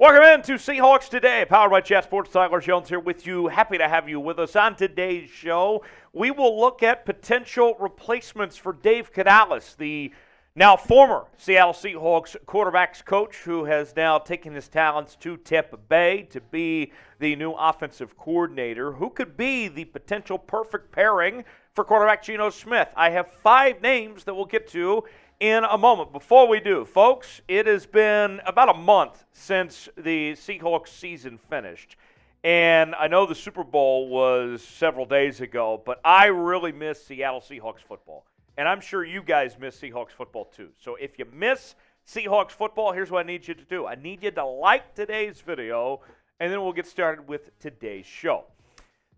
Welcome into Seahawks Today, powered by Chat Sports. Tyler Jones here with you. Happy to have you with us on today's show. We will look at potential replacements for Dave Canales, the now former Seattle Seahawks quarterbacks coach who has now taken his talents to Tampa Bay to be the new offensive coordinator. Who could be the potential perfect pairing for quarterback Geno Smith? I have 5 names that we'll get to in a moment. Before we do, folks, it has been about a month since the Seahawks season finished. And I know the Super Bowl was several days ago, but I really miss Seattle Seahawks football. And I'm sure you guys miss Seahawks football too. So if you miss Seahawks football, here's what I need you to do. I need you to like today's video, and then we'll get started with today's show.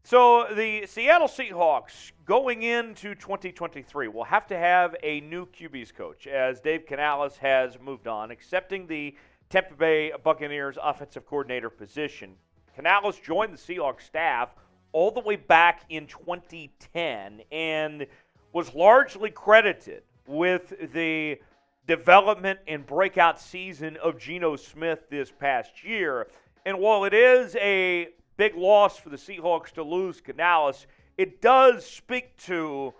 So the Seattle Seahawks going into 2023 will have to have a new QB's coach as Dave Canales has moved on, accepting the Tampa Bay Buccaneers offensive coordinator position. Canales joined the Seahawks staff all the way back in 2010 and was largely credited with the development and breakout season of Geno Smith this past year. And while it is a big loss for the Seahawks to lose Canales, it does speak to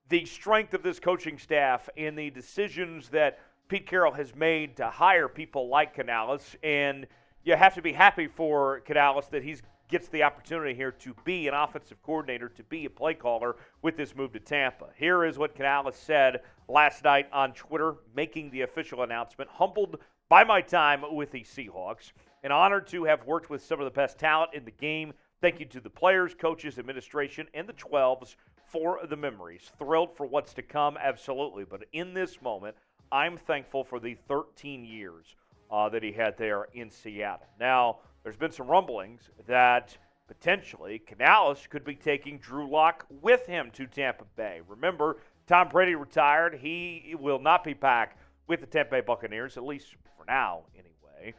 the strength of this coaching staff and the decisions that Pete Carroll has made to hire people like Canales. And you have to be happy for Canales that he gets the opportunity here to be an offensive coordinator, to be a play caller with this move to Tampa. Here is what Canales said last night on Twitter, making the official announcement. Humbled by my time with the Seahawks. An honor to have worked with some of the best talent in the game. Thank you to the players, coaches, administration, and the 12s for the memories. Thrilled for what's to come, absolutely. But in this moment, I'm thankful for the 13 years that he had there in Seattle. Now, there's been some rumblings that potentially Canales could be taking Drew Lock with him to Tampa Bay. Remember, Tom Brady retired. He will not be back with the Tampa Bay Buccaneers, at least for now anyway.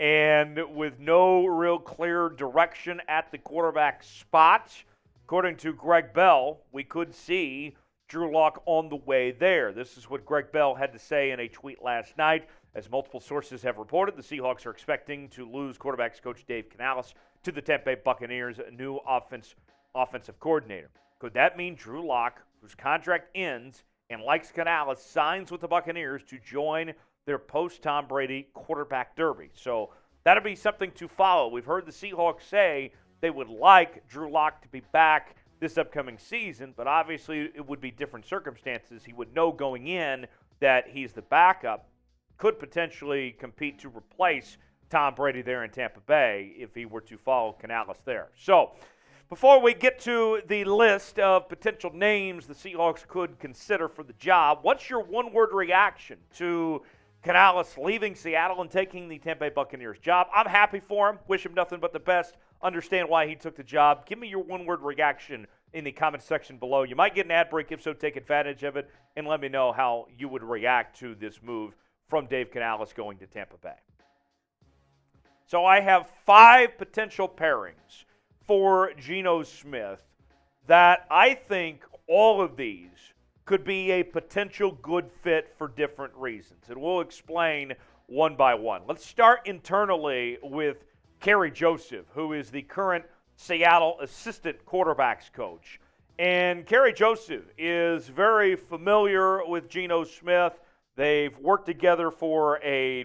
And with no real clear direction at the quarterback spot, according to Greg Bell, we could see Drew Lock on the way there. This is what Greg Bell had to say in a tweet last night. As multiple sources have reported, the Seahawks are expecting to lose quarterbacks coach Dave Canales to the Tampa Bay Buccaneers, a new offensive coordinator. Could that mean Drew Lock, whose contract ends and likes Canales, signs with the Buccaneers to join their post-Tom Brady quarterback derby? So that'll be something to follow. We've heard the Seahawks say they would like Drew Lock to be back this upcoming season, but obviously it would be different circumstances. He would know going in that he's the backup, could potentially compete to replace Tom Brady there in Tampa Bay if he were to follow Canales there. So before we get to the list of potential names the Seahawks could consider for the job, what's your one-word reaction to Canales leaving Seattle and taking the Tampa Bay Buccaneers job? I'm happy for him. Wish him nothing but the best. Understand why he took the job. Give me your one-word reaction in the comment section below. You might get an ad break. If so, take advantage of it and let me know how you would react to this move from Dave Canales going to Tampa Bay. So I have 5 potential pairings for Geno Smith that I think all of these could be a potential good fit for different reasons. And we'll explain one by one. Let's start internally with Kerry Joseph, who is the current Seattle assistant quarterbacks coach. And Kerry Joseph is very familiar with Geno Smith. They've worked together for a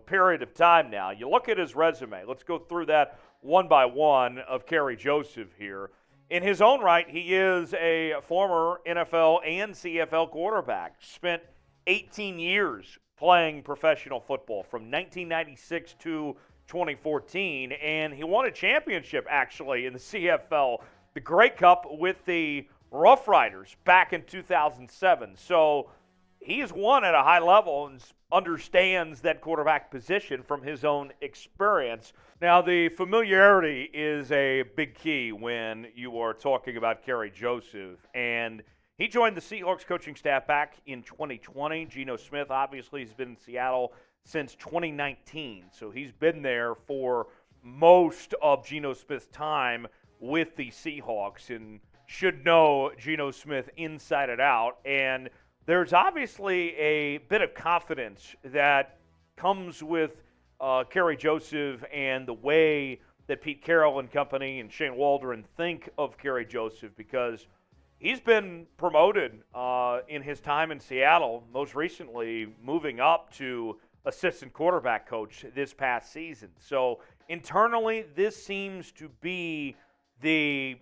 period of time now. You look at his resume. Let's go through that one by one of Kerry Joseph here. In his own right, he is a former NFL and CFL quarterback. Spent 18 years playing professional football from 1996 to 2014, and he won a championship actually in the CFL, the Grey Cup with the Rough Riders back in 2007. So he's won at a high level and understands that quarterback position from his own experience. Now, the familiarity is a big key when you are talking about Kerry Joseph. And he joined the Seahawks coaching staff back in 2020. Geno Smith obviously has been in Seattle since 2019. So he's been there for most of Geno Smith's time with the Seahawks and should know Geno Smith inside and out. And there's obviously a bit of confidence that comes with Kerry Joseph and the way that Pete Carroll and company and Shane Waldron think of Kerry Joseph, because he's been promoted in his time in Seattle, most recently moving up to assistant quarterback coach this past season. So internally, this seems to be the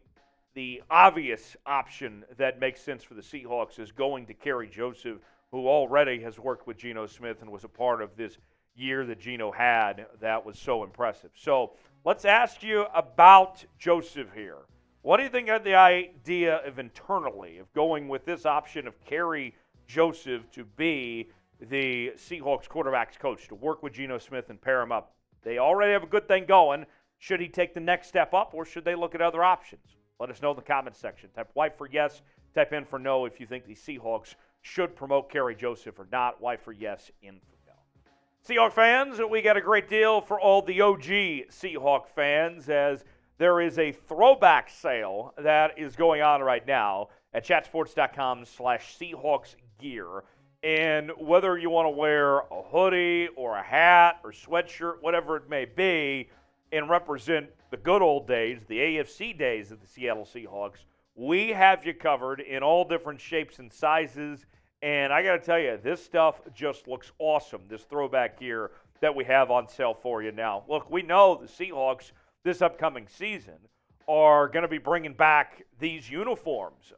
obvious option that makes sense for the Seahawks, is going to Kerry Joseph, who already has worked with Geno Smith and was a part of this year that Geno had that was so impressive. So let's ask you about Joseph here. What do you think of the idea of internally of going with this option of Kerry Joseph to be the Seahawks quarterback's coach, to work with Geno Smith and pair him up? They already have a good thing going. Should he take the next step up, or should they look at other options? Let us know in the comments section. Type Y for yes, type in for no if you think the Seahawks should promote Kerry Joseph or not. Y for yes, in for no. Seahawk fans, we got a great deal for all the OG Seahawk fans, as there is a throwback sale that is going on right now at chatsports.com/Seahawks gear. And whether you want to wear a hoodie or a hat or sweatshirt, whatever it may be, and represent the good old days, the AFC days of the Seattle Seahawks, we have you covered in all different shapes and sizes. And I got to tell you, this stuff just looks awesome, this throwback gear that we have on sale for you now. Look, we know the Seahawks this upcoming season are going to be bringing back these uniforms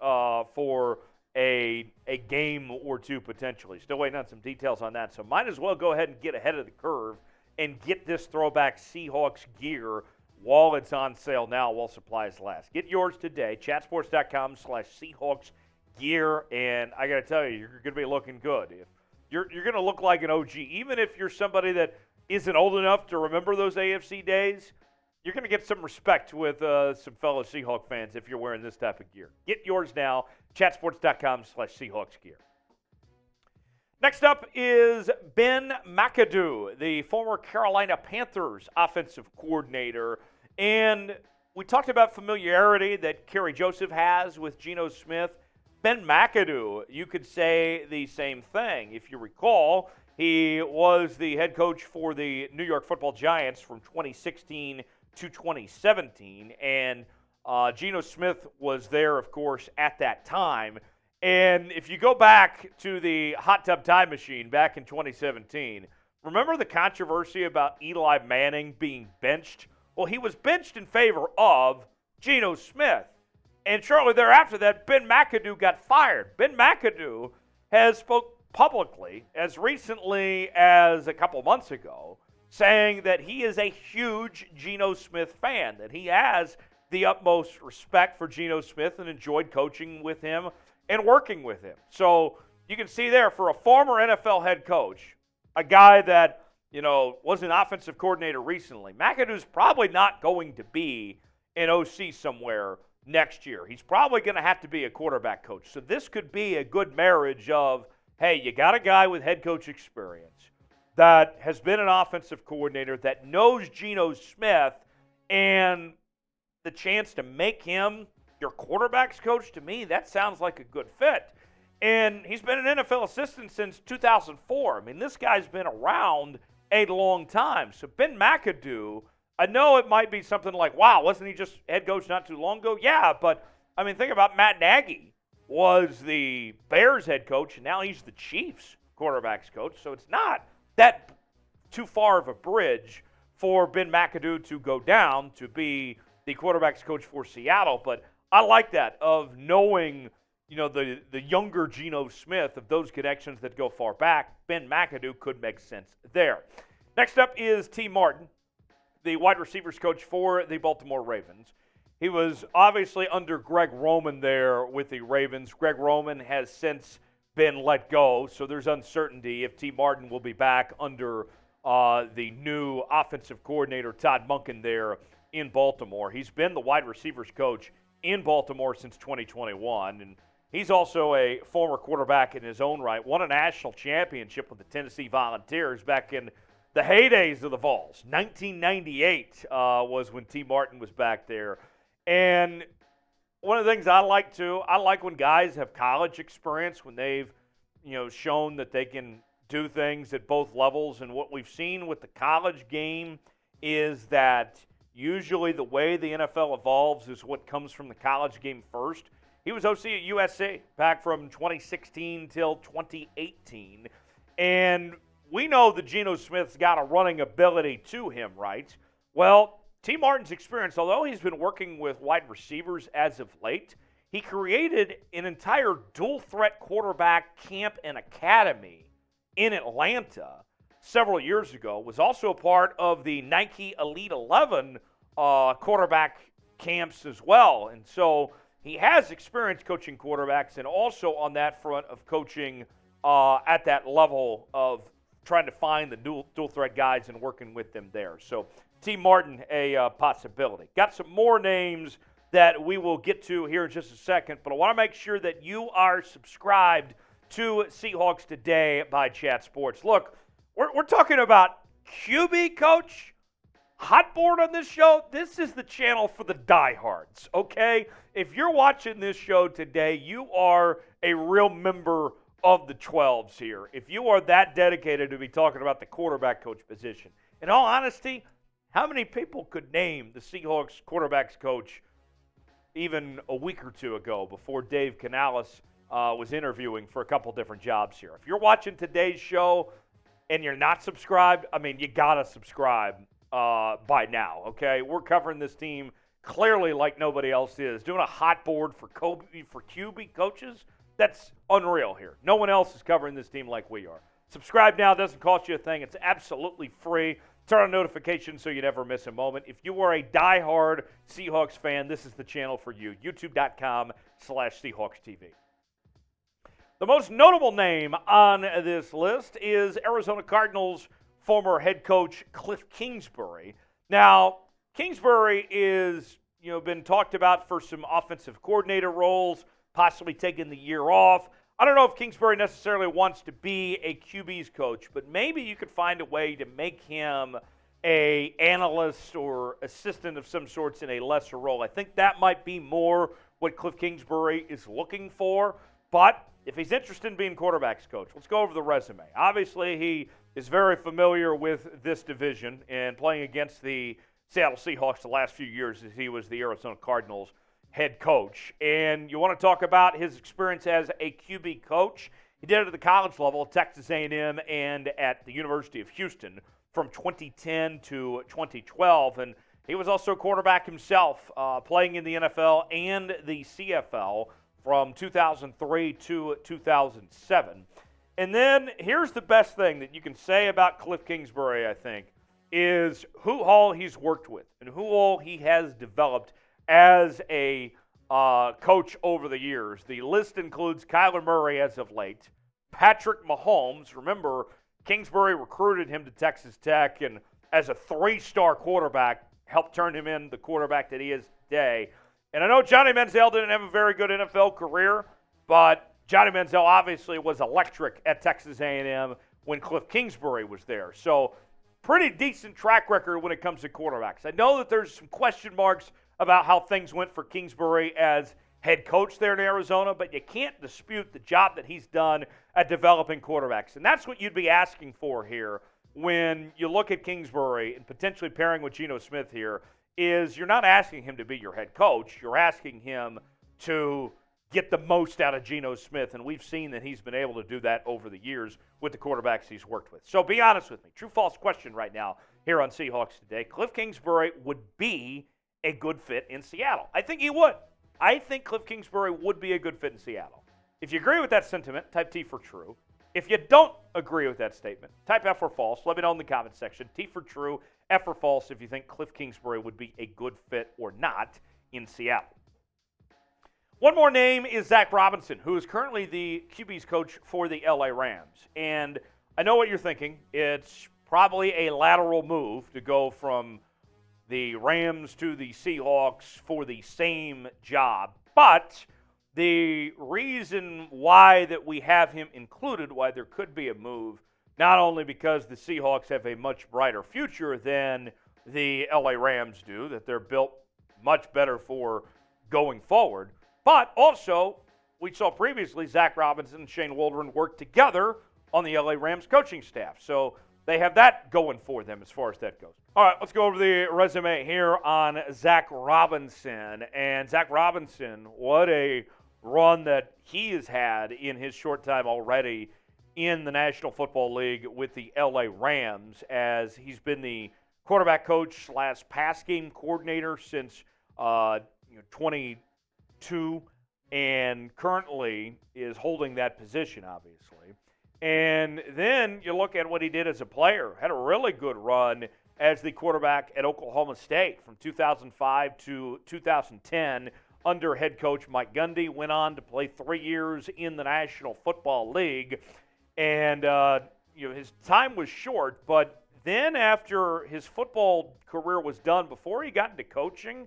for a game or two potentially. Still waiting on some details on that, so might as well go ahead and get ahead of the curve and get this throwback Seahawks gear while it's on sale now, while supplies last. Get yours today, chatsports.com/Seahawks gear, and I got to tell you, you're going to be looking good. If you're going to look like an OG, even if you're somebody that isn't old enough to remember those AFC days. You're going to get some respect with some fellow Seahawk fans if you're wearing this type of gear. Get yours now, chatsports.com/Seahawks gear. Next up is Ben McAdoo, the former Carolina Panthers offensive coordinator. And we talked about familiarity that Kerry Joseph has with Geno Smith. Ben McAdoo, you could say the same thing. If you recall, he was the head coach for the New York Football Giants from 2016 to 2017, and Geno Smith was there, of course, at that time. And if you go back to the hot tub time machine back in 2017, remember the controversy about Eli Manning being benched? Well, he was benched in favor of Geno Smith. And shortly thereafter that, Ben McAdoo got fired. Ben McAdoo has spoke publicly as recently as a couple months ago, saying that he is a huge Geno Smith fan, that he has the utmost respect for Geno Smith and enjoyed coaching with him and working with him. So you can see there, for a former NFL head coach, a guy that, was an offensive coordinator recently, McAdoo's probably not going to be an OC somewhere next year. He's probably going to have to be a quarterback coach. So this could be a good marriage of, hey, you got a guy with head coach experience that has been an offensive coordinator, that knows Geno Smith, and the chance to make him your quarterback's coach, to me, that sounds like a good fit. And he's been an NFL assistant since 2004. I mean, this guy's been around a long time. So Ben McAdoo, I know it might be something like, wow, wasn't he just head coach not too long ago? Yeah, but, I mean, think about Matt Nagy was the Bears head coach, and now he's the Chiefs quarterback's coach. So it's not that too far of a bridge for Ben McAdoo to go down to be the quarterback's coach for Seattle. But I like that, of knowing, the younger Geno Smith, of those connections that go far back. Ben McAdoo could make sense there. Next up is T. Martin, the wide receivers coach for the Baltimore Ravens. He was obviously under Greg Roman there with the Ravens. Greg Roman has since been let go, so there's uncertainty if T. Martin will be back under the new offensive coordinator, Todd Monken, there in Baltimore. He's been the wide receivers coach in Baltimore since 2021, and he's also a former quarterback in his own right. Won a national championship with the Tennessee Volunteers back in the heydays of the Vols. 1998 was when T. Martin was back there. And one of the things I like when guys have college experience, when they've shown that they can do things at both levels. And what we've seen with the college game is that usually the way the NFL evolves is what comes from the college game first. He was OC at USC back from 2016 till 2018. And we know that Geno Smith's got a running ability to him, right? Well, T. Martin's experience, although he's been working with wide receivers as of late, he created an entire dual-threat quarterback camp and academy in Atlanta several years ago, was also a part of the Nike Elite 11 quarterback camps as well. And so he has experience coaching quarterbacks and also on that front of coaching at that level of trying to find the dual-threat guys and working with them there. So T. Martin, a possibility. Got some more names that we will get to here in just a second, but I want to make sure that you are subscribed to Seahawks Today by Chat Sports. Look, we're talking about QB coach, hot board on this show. This is the channel for the diehards, okay? If you're watching this show today, you are a real member of the 12s here. If you are that dedicated to be talking about the quarterback coach position. In all honesty, how many people could name the Seahawks quarterbacks coach even a week or two ago before Dave Canales was interviewing for a couple different jobs here? If you're watching today's show and you're not subscribed, I mean, you got to subscribe by now, okay? We're covering this team clearly like nobody else is. Doing a hot board for QB coaches, that's unreal here. No one else is covering this team like we are. Subscribe now. It doesn't cost you a thing. It's absolutely free. Turn on notifications so you never miss a moment. If you are a diehard Seahawks fan, this is the channel for you. YouTube.com/SeahawksTV. The most notable name on this list is Arizona Cardinals former head coach Kliff Kingsbury. Now, Kingsbury is, been talked about for some offensive coordinator roles, possibly taking the year off. I don't know if Kingsbury necessarily wants to be a QB's coach, but maybe you could find a way to make him a analyst or assistant of some sorts in a lesser role. I think that might be more what Kliff Kingsbury is looking for. But if he's interested in being quarterback's coach, let's go over the resume. Obviously, he is very familiar with this division and playing against the Seattle Seahawks the last few years as he was the Arizona Cardinals head coach. And you want to talk about his experience as a QB coach. He did it at the college level at Texas A&M and at the University of Houston from 2010 to 2012. And he was also a quarterback himself, playing in the NFL and the CFL from 2003 to 2007. And then here's the best thing that you can say about Kliff Kingsbury, I think, is who all he's worked with and who all he has developed as a coach over the years. The list includes Kyler Murray as of late, Patrick Mahomes. Remember, Kingsbury recruited him to Texas Tech and as a 3-star quarterback helped turn him into the quarterback that he is today. And I know Johnny Manziel didn't have a very good NFL career, but Johnny Manziel obviously was electric at Texas A&M when Kliff Kingsbury was there. So pretty decent track record when it comes to quarterbacks. I know that there's some question marks about how things went for Kingsbury as head coach there in Arizona, but you can't dispute the job that he's done at developing quarterbacks. And that's what you'd be asking for here when you look at Kingsbury and potentially pairing with Geno Smith here, is you're not asking him to be your head coach. You're asking him to get the most out of Geno Smith, and we've seen that he's been able to do that over the years with the quarterbacks he's worked with. So be honest with me. True-false question right now here on Seahawks Today. Kliff Kingsbury would be a good fit in Seattle. I think he would. I think Kliff Kingsbury would be a good fit in Seattle. If you agree with that sentiment, type T for true. If you don't agree with that statement, type F for false. Let me know in the comment section. T for true, F for false if you think Kliff Kingsbury would be a good fit or not in Seattle. One more name is Zac Robinson, who is currently the QB's coach for the LA Rams. And I know what you're thinking. It's probably a lateral move to go from the Rams to the Seahawks for the same job. But the reason why that we have him included, why there could be a move, not only because the Seahawks have a much brighter future than the LA Rams do, that they're built much better for going forward, but also we saw previously Zac Robinson and Shane Waldron work together on the LA Rams coaching staff. So they have that going for them as far as that goes. All right, let's go over the resume here on Zac Robinson. And Zac Robinson, what a run that he has had in his short time already in the National Football League with the LA Rams, as he's been the quarterback coach / pass game coordinator since 22, and currently is holding that position, obviously. And then you look at what he did as a player. Had a really good run as the quarterback at Oklahoma State from 2005 to 2010 under head coach Mike Gundy. Went on to play 3 years in the National Football League. And his time was short, but then after his football career was done, before he got into coaching,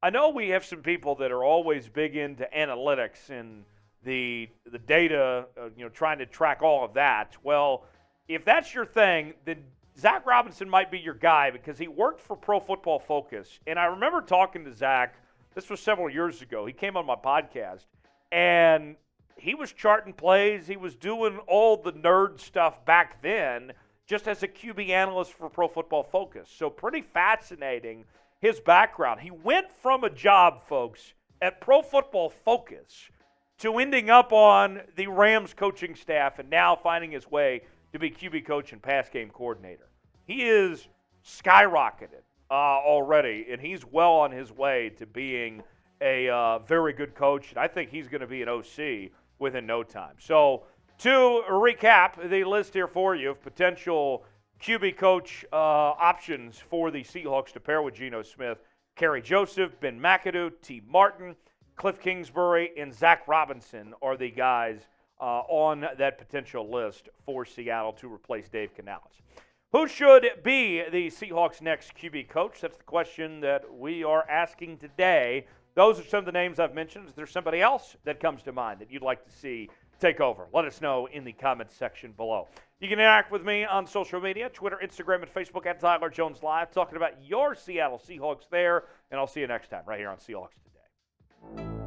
I know we have some people that are always big into analytics and the data, trying to track all of that. Well, if that's your thing, then Zac Robinson might be your guy, because he worked for Pro Football Focus. And I remember talking to Zac, this was several years ago. He came on my podcast, and he was charting plays. He was doing all the nerd stuff back then, just as a QB analyst for Pro Football Focus. So pretty fascinating, his background. He went from a job, folks, at Pro Football Focus to ending up on the Rams coaching staff and now finding his way to be QB coach and pass game coordinator. He is skyrocketed already, and he's well on his way to being a very good coach. And I think he's going to be an OC within no time. So to recap the list here for you of potential QB coach options for the Seahawks to pair with Geno Smith: Kerry Joseph, Ben McAdoo, T. Martin, Kliff Kingsbury, and Zac Robinson are the guys on that potential list for Seattle to replace Dave Canales. Who should be the Seahawks' next QB coach? That's the question that we are asking today. Those are some of the names I've mentioned. Is there somebody else that comes to mind that you'd like to see take over? Let us know in the comments section below. You can interact with me on social media, Twitter, Instagram, and Facebook at Tyler Jones Live, talking about your Seattle Seahawks there. And I'll see you next time right here on Seahawks Today.